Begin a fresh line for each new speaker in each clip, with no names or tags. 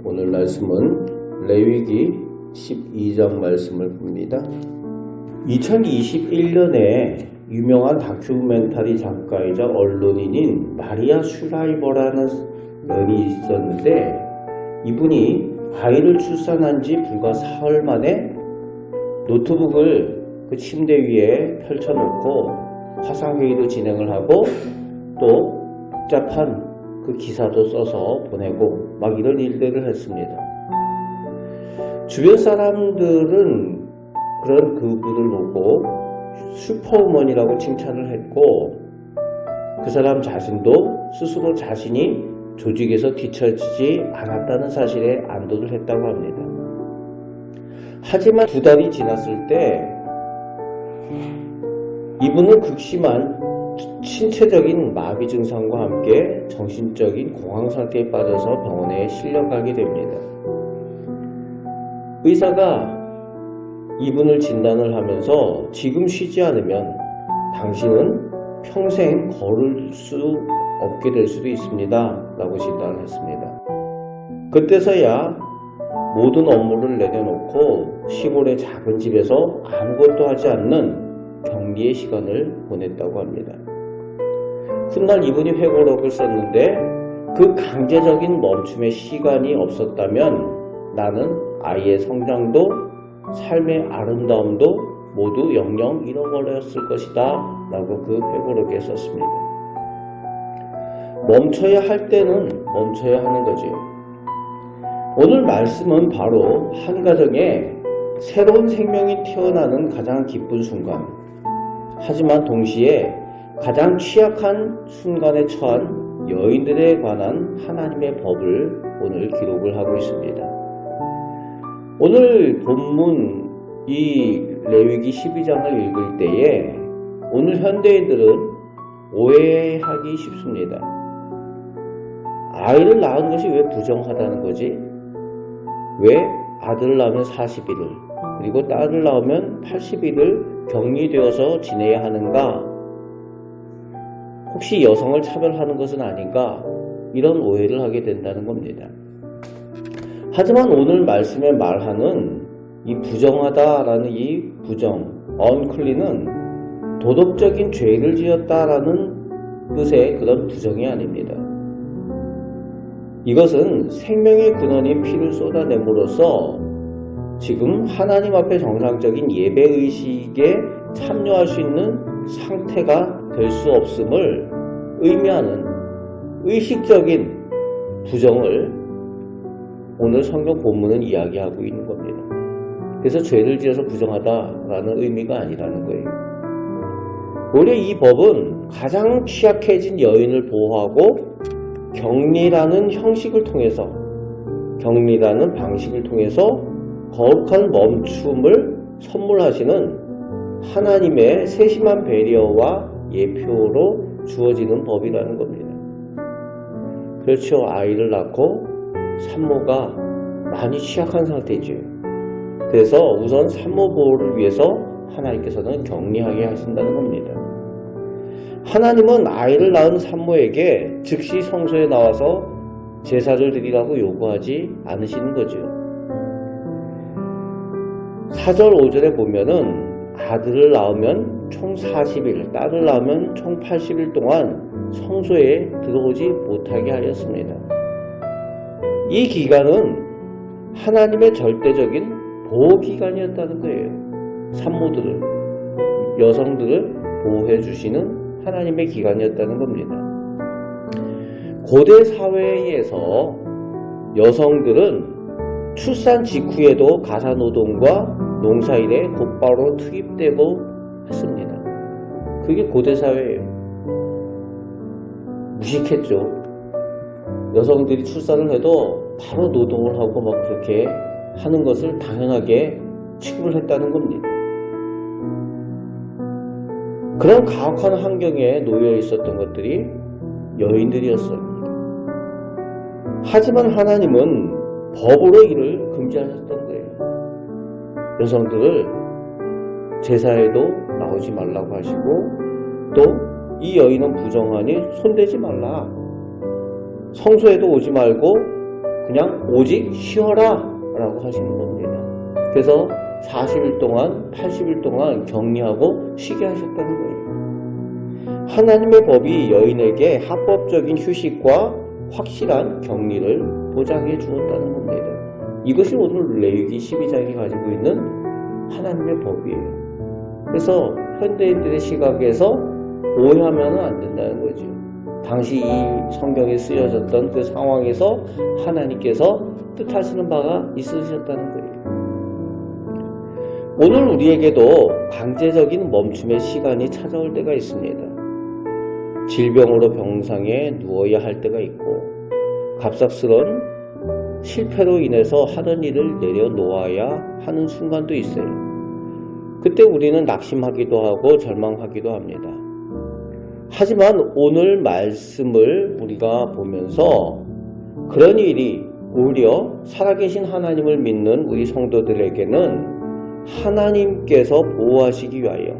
오늘 말씀은 레위기 12장 말씀을 봅니다. 2021년에 유명한 다큐멘터리 작가이자 언론인인 마리아 슈라이버라는 여인이 있었는데, 이분이 아이를 출산한 지 불과 사흘 만에 노트북을 그 침대 위에 펼쳐놓고 화상회의도 진행을 하고 또 복잡한 그 기사도 써서 보내고 막 이런 일들을 했습니다. 주변 사람들은 그런 그분을 보고 슈퍼우먼이라고 칭찬을 했고, 그 사람 자신도 스스로 자신이 조직에서 뒤처지지 않았다는 사실에 안도를 했다고 합니다. 하지만 2달이 지났을 때 이분은 극심한 신체적인 마비 증상과 함께 정신적인 공황 상태에 빠져서 병원에 실려가게 됩니다. 의사가 이분을 진단을 하면서 지금 쉬지 않으면 당신은 평생 걸을 수 없게 될 수도 있습니다 라고 진단을 했습니다. 그때서야 모든 업무를 내려놓고 시골의 작은 집에서 아무것도 하지 않는 격리의 시간을 보냈다고 합니다. 훗날 이분이 회고록을 썼는데, 그 강제적인 멈춤의 시간이 없었다면 나는 아이의 성장도 삶의 아름다움도 모두 영영 잃어버렸을 것이다 라고 그 회고록에 썼습니다. 멈춰야 할 때는 멈춰야 하는 거지요. 오늘 말씀은 바로 한 가정에 새로운 생명이 태어나는 가장 기쁜 순간, 하지만 동시에 가장 취약한 순간에 처한 여인들에 관한 하나님의 법을 오늘 기록을 하고 있습니다. 오늘 본문 이 레위기 12장을 읽을 때에 오늘 현대인들은 오해하기 쉽습니다. 아이를 낳은 것이 왜 부정하다는 거지? 왜 아들을 낳으면 40일을 그리고 딸을 낳으면 80일을 격리되어서 지내야 하는가? 혹시 여성을 차별하는 것은 아닌가? 이런 오해를 하게 된다는 겁니다. 하지만 오늘 말씀에 말하는 이 부정하다라는 이 부정, unclean은 도덕적인 죄를 지었다라는 뜻의 그런 부정이 아닙니다. 이것은 생명의 근원인 피를 쏟아냄으로써 지금 하나님 앞에 정상적인 예배의식에 참여할 수 있는 상태가 될 수 없음을 의미하는 의식적인 부정을 오늘 성경 본문은 이야기하고 있는 겁니다. 그래서 죄를 지어서 부정하다라는 의미가 아니라는 거예요. 오히려 이 법은 가장 취약해진 여인을 보호하고 격리라는 형식을 통해서, 격리라는 방식을 통해서 거룩한 멈춤을 선물하시는 하나님의 세심한 배려와 예표로 주어지는 법이라는 겁니다. 그렇죠. 아이를 낳고 산모가 많이 취약한 상태죠. 그래서 우선 산모 보호를 위해서 하나님께서는 격리하게 하신다는 겁니다. 하나님은 아이를 낳은 산모에게 즉시 성소에 나와서 제사를 드리라고 요구하지 않으시는 거죠. 4절 5절에 보면은 아들을 낳으면 총 40일, 딸을 낳으면 총 80일 동안 성소에 들어오지 못하게 하였습니다. 이 기간은 하나님의 절대적인 보호기간이었다는 거예요. 산모들을, 여성들을 보호해 주시는 하나님의 기간이었다는 겁니다. 고대 사회에서 여성들은 출산 직후에도 가사노동과 농사일에 곧바로 투입되고 했습니다. 그게 고대 사회예요. 무식했죠. 여성들이 출산을 해도 바로 노동을 하고 막 그렇게 하는 것을 당연하게 취급을 했다는 겁니다. 그런 가혹한 환경에 놓여 있었던 것들이 여인들이었습니다. 하지만 하나님은 법으로 이를 금지하셨던 거예요. 여성들을 제사에도 나오지 말라고 하시고, 또 이 여인은 부정하니 손대지 말라, 성소에도 오지 말고 그냥 오직 쉬어라 라고 하시는 겁니다. 그래서 40일 동안 80일 동안 격리하고 쉬게 하셨다는 거예요. 하나님의 법이 여인에게 합법적인 휴식과 확실한 격리를 보장해 주었다는 겁니다. 이것이 오늘 레위기 12장이 가지고 있는 하나님의 법이에요. 그래서 현대인들의 시각에서 오해하면 안 된다는 거죠. 당시 이 성경에 쓰여졌던 그 상황에서 하나님께서 뜻하시는 바가 있으셨다는 거예요. 오늘 우리에게도 강제적인 멈춤의 시간이 찾아올 때가 있습니다. 질병으로 병상에 누워야 할 때가 있고 갑작스런 실패로 인해서 하던 일을 내려놓아야 하는 순간도 있어요. 그때 우리는 낙심하기도 하고 절망하기도 합니다. 하지만 오늘 말씀을 우리가 보면서 그런 일이 오히려 살아계신 하나님을 믿는 우리 성도들에게는 하나님께서 보호하시기 위하여,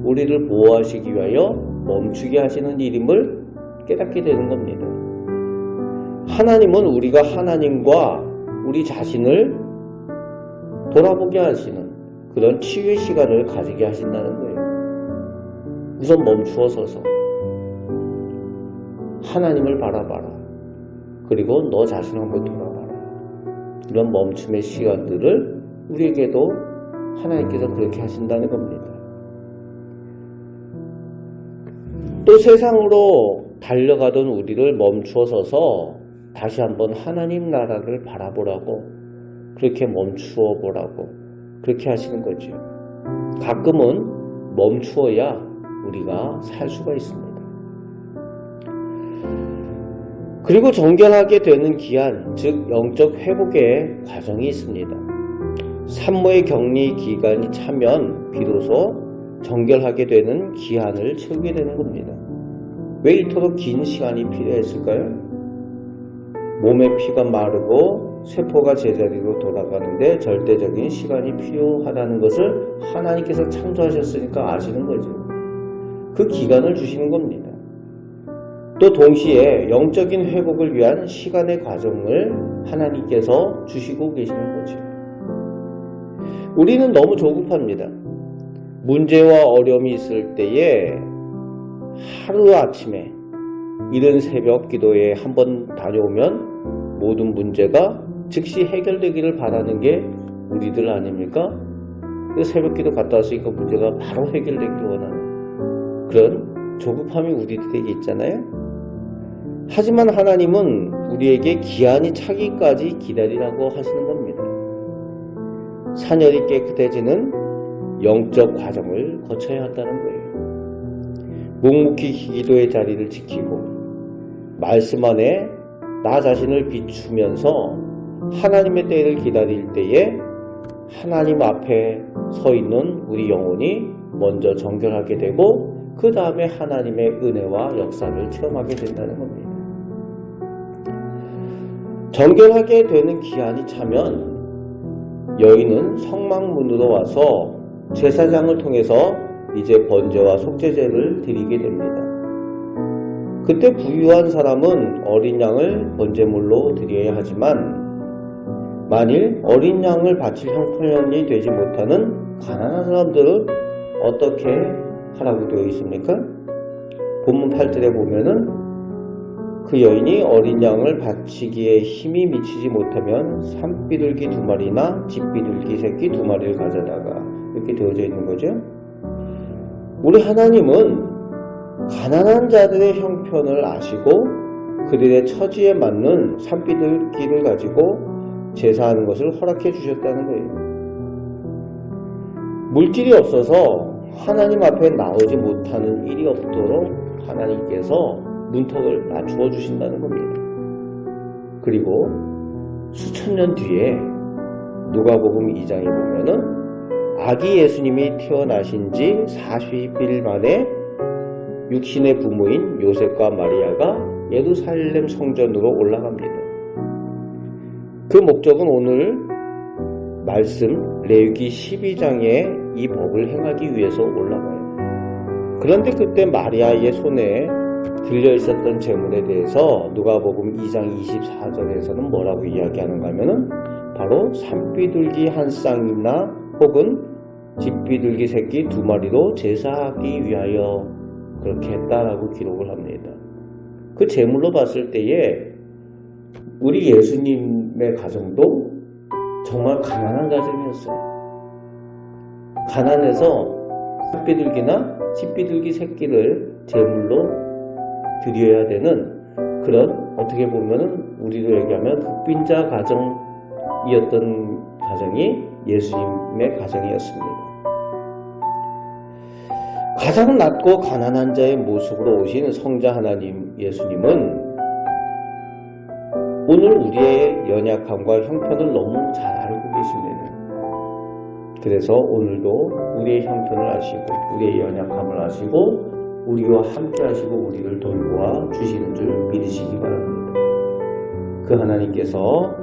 우리를 보호하시기 위하여 멈추게 하시는 일임을 깨닫게 되는 겁니다. 하나님은 우리가 하나님과 우리 자신을 돌아보게 하시는 그런 치유의 시간을 가지게 하신다는 거예요. 우선 멈추어 서서 하나님을 바라봐라. 그리고 너 자신 한번 돌아봐라. 이런 멈춤의 시간들을 우리에게도 하나님께서 그렇게 하신다는 겁니다. 또 세상으로 달려가던 우리를 멈추어 서서 다시 한번 하나님 나라를 바라보라고, 그렇게 멈추어 보라고 그렇게 하시는 거죠. 가끔은 멈추어야 우리가 살 수가 있습니다. 그리고 정결하게 되는 기한, 즉 영적 회복의 과정이 있습니다. 산모의 격리 기간이 차면 비로소 정결하게 되는 기한을 채우게 되는 겁니다. 왜 이토록 긴 시간이 필요했을까요? 몸의 피가 마르고 세포가 제자리로 돌아가는데 절대적인 시간이 필요하다는 것을 하나님께서 창조하셨으니까 아시는 거죠. 그 기간을 주시는 겁니다. 또 동시에 영적인 회복을 위한 시간의 과정을 하나님께서 주시고 계시는 거죠. 우리는 너무 조급합니다. 문제와 어려움이 있을 때에 하루아침에 이른 새벽 기도에 한번 다녀오면 모든 문제가 즉시 해결되기를 바라는 게 우리들 아닙니까? 새벽 기도 갔다 왔으니까 문제가 바로 해결되기를 원하는 그런 조급함이 우리들에게 있잖아요. 하지만 하나님은 우리에게 기한이 차기까지 기다리라고 하시는 겁니다. 산열이 깨끗해지는 영적 과정을 거쳐야 한다는 거예요. 묵묵히 기도의 자리를 지키고 말씀 안에 나 자신을 비추면서 하나님의 때를 기다릴 때에 하나님 앞에 서 있는 우리 영혼이 먼저 정결하게 되고 그 다음에 하나님의 은혜와 역사를 체험하게 된다는 겁니다. 정결하게 되는 기한이 차면 여인은 성막문으로 와서 제사장을 통해서 이제 번제와 속죄제를 드리게 됩니다. 그때 부유한 사람은 어린 양을 번제물로 드려야 하지만 만일 어린 양을 바칠 형편이 되지 못하는 가난한 사람들은 어떻게 하라고 되어 있습니까? 본문 8절에 보면은 그 여인이 어린 양을 바치기에 힘이 미치지 못하면 산비둘기 2마리나 집비둘기 새끼 2마리를 가져다가 이렇게 되어져 있는 거죠. 우리 하나님은 가난한 자들의 형편을 아시고 그들의 처지에 맞는 산비둘기를 가지고 제사하는 것을 허락해 주셨다는 거예요. 물질이 없어서 하나님 앞에 나오지 못하는 일이 없도록 하나님께서 문턱을 낮추어 주신다는 겁니다. 그리고 수천 년 뒤에 누가복음 2장에 보면은 아기 예수님이 태어나신 지 40일 만에 육신의 부모인 요셉과 마리아가 예루살렘 성전으로 올라갑니다. 그 목적은 오늘 말씀 레위기 12장에 이 법을 행하기 위해서 올라가요. 그런데 그때 마리아의 손에 들려 있었던 재물에 대해서 누가복음 2장 24절에서는 뭐라고 이야기하는가 하면은 바로 산비둘기 한 쌍이나 혹은 집비둘기 새끼 2마리로 제사하기 위하여 그렇게 했다라고 기록을 합니다. 그 재물로 봤을 때에 우리 예수님의 가정도 정말 가난한 가정이었어요. 가난해서 산비둘기나 집비둘기 새끼를 제물로 드려야 되는 그런, 어떻게 보면은 우리로 얘기하면 국빈자 가정이었던 가정이 예수님의 가정이었습니다. 가장 낮고 가난한 자의 모습으로 오신 성자 하나님 예수님은 오늘 우리의 연약함과 형편을 너무 잘 알고 계십니다. 그래서 오늘도 우리의 형편을 아시고 우리의 연약함을 아시고 우리와 함께 하시고 우리를 돌보아 주시는 줄 믿으시기 바랍니다. 그 하나님께서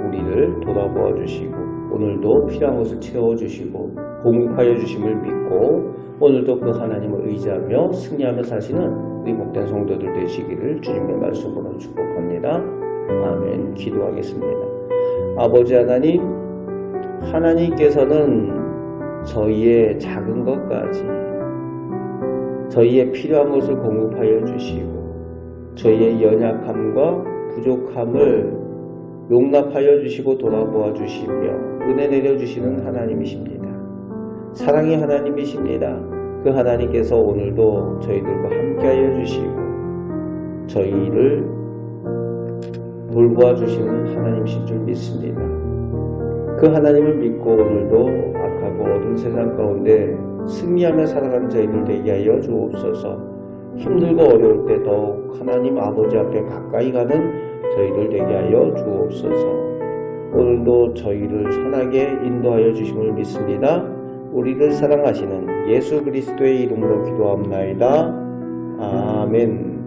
우리를 돌아보아 주시고 오늘도 필요한 것을 채워주시고 공급하여 주심을 믿고 오늘도 그 하나님을 의지하며 승리하며 사시는 우리 복된 성도들 되시기를 주님의 말씀으로 축복합니다. 아멘. 기도하겠습니다. 아버지 하나님, 하나님께서는 저희의 작은 것까지 저희의 필요한 것을 공급하여 주시고 저희의 연약함과 부족함을 용납하여 주시고 돌아보아 주시며 은혜 내려주시는 하나님이십니다. 사랑의 하나님이십니다. 그 하나님께서 오늘도 저희들과 함께하여 주시고 저희를 돌보아 주시는 하나님이신 줄 믿습니다. 그 하나님을 믿고 오늘도 악하고 어두운 세상 가운데 승리하며 살아가는 저희들 되게 하여 주옵소서. 힘들고 어려울 때 더욱 하나님 아버지 앞에 가까이 가는 저희들 되게 하여 주옵소서. 오늘도 저희를 선하게 인도하여 주심을 믿습니다. 우리를 사랑하시는 예수 그리스도의 이름으로 기도합나이다. 아멘.